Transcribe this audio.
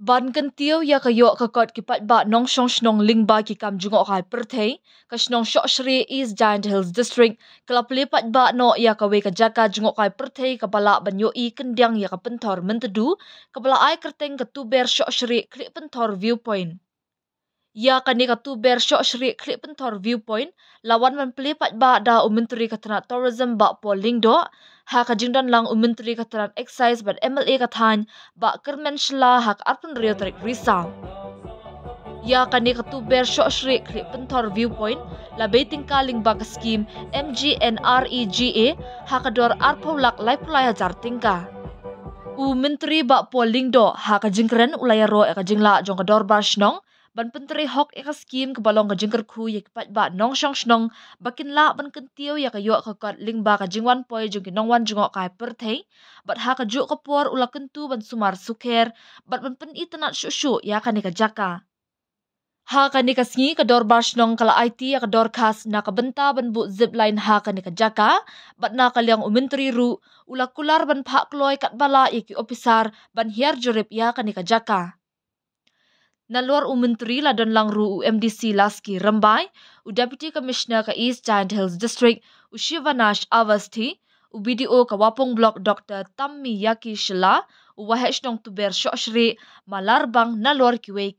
Ban kentiu ya kayo kakot kipat ba nong shong shnong lingba ki kam jngohkai perthei ka shnong shok shri East Jaintia Hills district kelap lipat ba no ya kawe ka jaka jngohkai perthei kabala banyo I kendyang ya ka penthor mentedu kabala ai kerteng ka tuber shok shri klik penthor viewpoint. Ya kani ka tuber shok shri klik penthor viewpoint lawan man pelipat ba da umenteri katana tourism ba polingdo ha ka jingdan lang umenteri katana excise ba MLA kathan ba kermen shla hak arpun rio tarik risau. Ya kani ka tuber shok shri klik penthor viewpoint la beting kaling ba ka scheme MGNREGA ha ka dor arpolak lai pulai hajar tingka. Umenteri ba polingdo ha ka jingkren ulaya ro ka jingla jong ka dor bar shnong ban penteri hok eka skim ke balong ka jingker khu ya kipat ba nong shong shnong bakin la ban kentiu ya ka yo ka kot lingba ka jingwan poi jong ki nongwan jngohkai perthei bat ha ka ju ka por ula kentu ban sumar sukher bat ban pen itynnad shushu ya ka ni ka jaka. Ha ka ni ka sngi ka dor bar shnong kala IT ya ka dor khas na ka benta ban bu zipline ha ka ni ka jaka bat na ka liang umenteri ru ula kular ban phak kloi kat bala ya ki ofisar ban hiar jurip ya ka ni ka jaka. Naluar umenteri ladon lang ru UMDC Laski Rambai, Deputy Commissioner ka East Jaintia Hills District, Shivanash Avasti, BDO ka Wapong Block Dr. Tammi Yaki Shila, Wahesh nong tuber shok shri malarbang naluar kiwei.